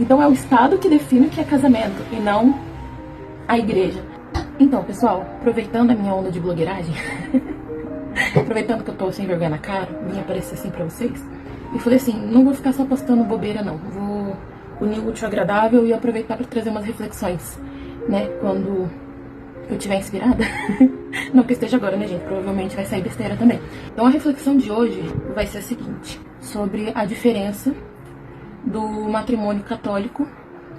Então é o Estado que define o que é casamento e não a igreja. Então, pessoal, aproveitando a minha onda de blogueiragem, aproveitando que eu tô sem vergonha na cara, vim aparecer assim pra vocês, e falei assim, não vou ficar só postando bobeira não, vou unir o útil ao agradável e aproveitar pra trazer umas reflexões, né, quando eu estiver inspirada. Não que eu esteja agora, né, gente, provavelmente vai sair besteira também. Então a reflexão de hoje vai ser a seguinte, sobre a diferença do matrimônio católico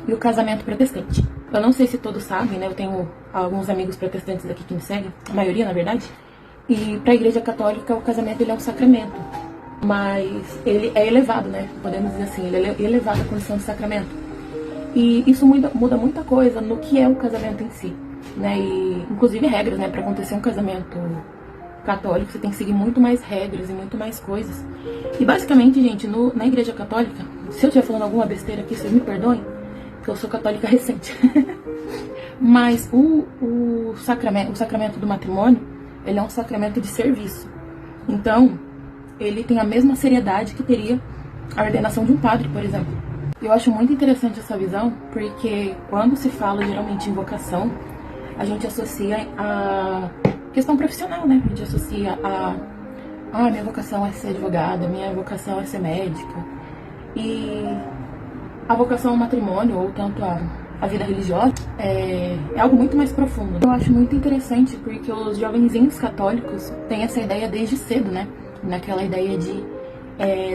e o casamento protestante. Eu não sei se todos sabem, né, eu tenho alguns amigos protestantes aqui que me seguem, a maioria na verdade, e para a igreja católica o casamento ele é um sacramento, mas ele é elevado, né, podemos dizer assim, ele é elevado à condição de sacramento. E isso muda muita coisa no que é o casamento em si, né, e inclusive regras, né, para acontecer um casamento católico você tem que seguir muito mais regras e muito mais coisas. E basicamente, gente, na igreja católica, se eu estiver falando alguma besteira aqui, vocês me perdoem, porque eu sou católica recente. Mas o sacramento do matrimônio, ele é um sacramento de serviço. Então, ele tem a mesma seriedade que teria a ordenação de um padre, por exemplo. Eu acho muito interessante essa visão, porque quando se fala geralmente em vocação, a gente associa a questão profissional, né? A gente associa minha vocação é ser advogada, minha vocação é ser médica. E a vocação ao matrimônio, ou tanto a vida religiosa, é algo muito mais profundo. Eu acho muito interessante porque os jovenzinhos católicos têm essa ideia desde cedo, né? Naquela ideia de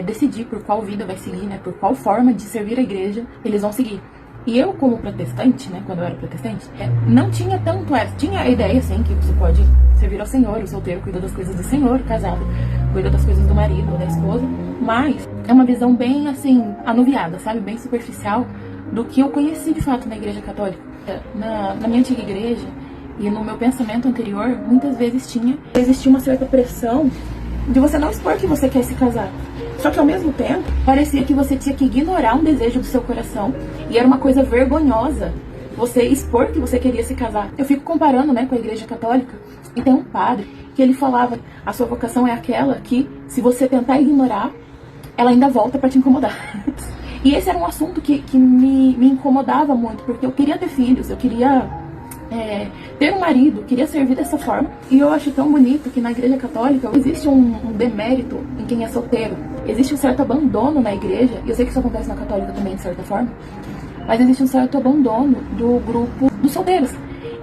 decidir por qual vida vai seguir, né? Por qual forma de servir a igreja eles vão seguir. E eu, como protestante, né, quando eu era protestante, não tinha tanto essa. Tinha a ideia, assim, que você pode servir ao Senhor, o solteiro cuida das coisas do Senhor, o casado cuida das coisas do marido ou da esposa. Mas é uma visão bem, assim, anuviada, sabe? Bem superficial do que eu conheci, de fato, na igreja católica. Na minha antiga igreja e no meu pensamento anterior, muitas vezes existia uma certa pressão de você não expor que você quer se casar. Só que ao mesmo tempo, parecia que você tinha que ignorar um desejo do seu coração. E era uma coisa vergonhosa você expor que você queria se casar. Eu fico comparando, né, com a igreja católica. E tem um padre que ele falava, a sua vocação é aquela que, se você tentar ignorar, ela ainda volta pra te incomodar. E esse era um assunto que me incomodava muito, porque eu queria ter filhos, eu queria ter um marido, queria servir dessa forma. E eu acho tão bonito que na igreja católica existe um demérito em quem é solteiro. Existe um certo abandono na igreja, e eu sei que isso acontece na católica também, de certa forma, mas existe um certo abandono do grupo dos solteiros.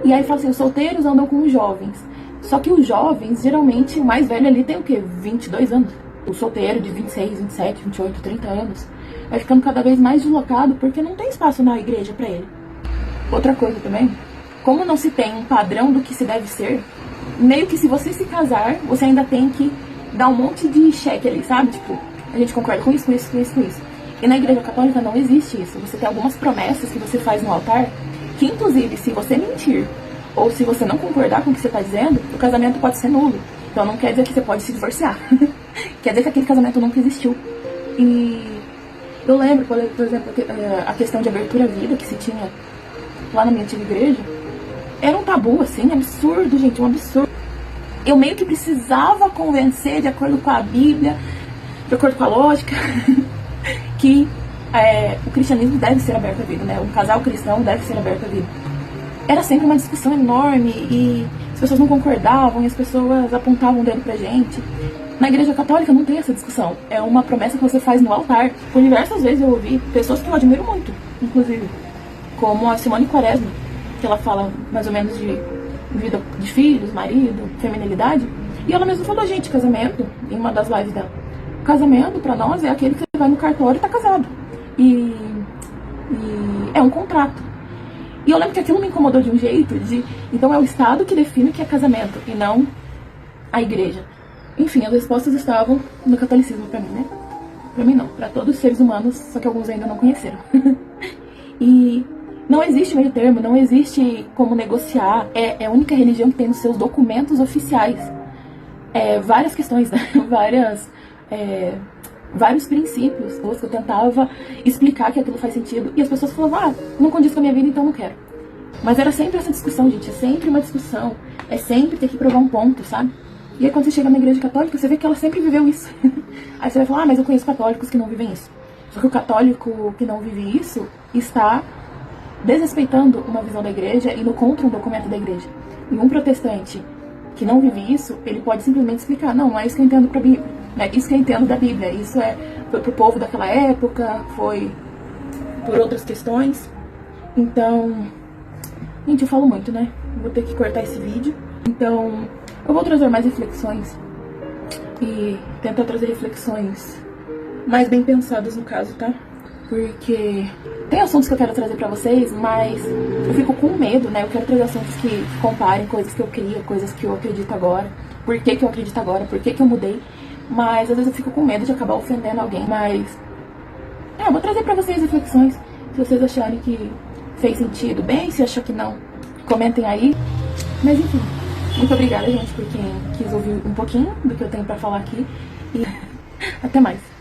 E aí fala assim, os solteiros andam com os jovens. Só que os jovens, geralmente, o mais velho ali tem o quê? 22 anos. O solteiro de 26, 27, 28, 30 anos vai ficando cada vez mais deslocado porque não tem espaço na igreja pra ele. Outra coisa também, como não se tem um padrão do que se deve ser, meio que se você se casar, você ainda tem que dar um monte de cheque ali, sabe? Tipo, a gente concorda com isso, com isso, com isso, com isso. E na igreja católica não existe isso. Você tem algumas promessas que você faz no altar, que inclusive, se você mentir, ou se você não concordar com o que você está dizendo, o casamento pode ser nulo. Então não quer dizer que você pode se divorciar. Quer dizer que aquele casamento nunca existiu. E eu lembro, por exemplo, a questão de abertura à vida que se tinha lá na minha antiga igreja, era um tabu, assim, absurdo, gente, um absurdo. Eu meio que precisava convencer, de acordo com a Bíblia, de acordo com a lógica, que o cristianismo deve ser aberto à vida, né? Um casal cristão deve ser aberto à vida. Era sempre uma discussão enorme e as pessoas não concordavam e as pessoas apontavam o dedo pra gente. Na igreja católica não tem essa discussão. É uma promessa que você faz no altar. Por diversas vezes eu ouvi pessoas que eu admiro muito, inclusive, como a Simone Quaresma, que ela fala mais ou menos de vida de filhos, marido, feminilidade. E ela mesma falou, gente, casamento, em uma das lives dela, casamento pra nós é aquele que você vai no cartório e tá casado. E é um contrato. E eu lembro que aquilo me incomodou de um jeito então é o Estado que define o que é casamento e não a igreja. Enfim, as respostas estavam no catolicismo pra mim, né? Pra mim não, pra todos os seres humanos, só que alguns ainda não conheceram. E não existe meio termo, não existe como negociar. É a única religião que tem nos seus documentos oficiais várias questões, né? Vários princípios. Eu tentava explicar que aquilo faz sentido e as pessoas falavam, não condiz com a minha vida, então não quero. Mas era sempre essa discussão, gente, é sempre uma discussão, é sempre ter que provar um ponto, sabe? E aí quando você chega na igreja católica, você vê que ela sempre viveu isso. Aí você vai falar, mas eu conheço católicos que não vivem isso. Porque o católico que não vive isso está desrespeitando uma visão da igreja e indo contra um documento da igreja. E um protestante que não vive isso, ele pode simplesmente explicar, não é isso que eu entendo pra Bíblia, não é isso que eu entendo da Bíblia, isso foi pro povo daquela época, foi por outras questões. Então, gente, eu falo muito, né? Vou ter que cortar esse vídeo. Então, eu vou trazer mais reflexões e tentar trazer reflexões mais bem pensadas no caso, tá? Porque tem assuntos que eu quero trazer pra vocês, mas eu fico com medo, né? Eu quero trazer assuntos que comparem coisas que eu crio, coisas que eu acredito agora. Por que eu acredito agora? Por que eu mudei? Mas às vezes eu fico com medo de acabar ofendendo alguém. Mas eu vou trazer pra vocês reflexões. Se vocês acharem que fez sentido, bem. Se achar que não, comentem aí. Mas enfim, muito obrigada, gente, por quem quis ouvir um pouquinho do que eu tenho pra falar aqui. E até mais.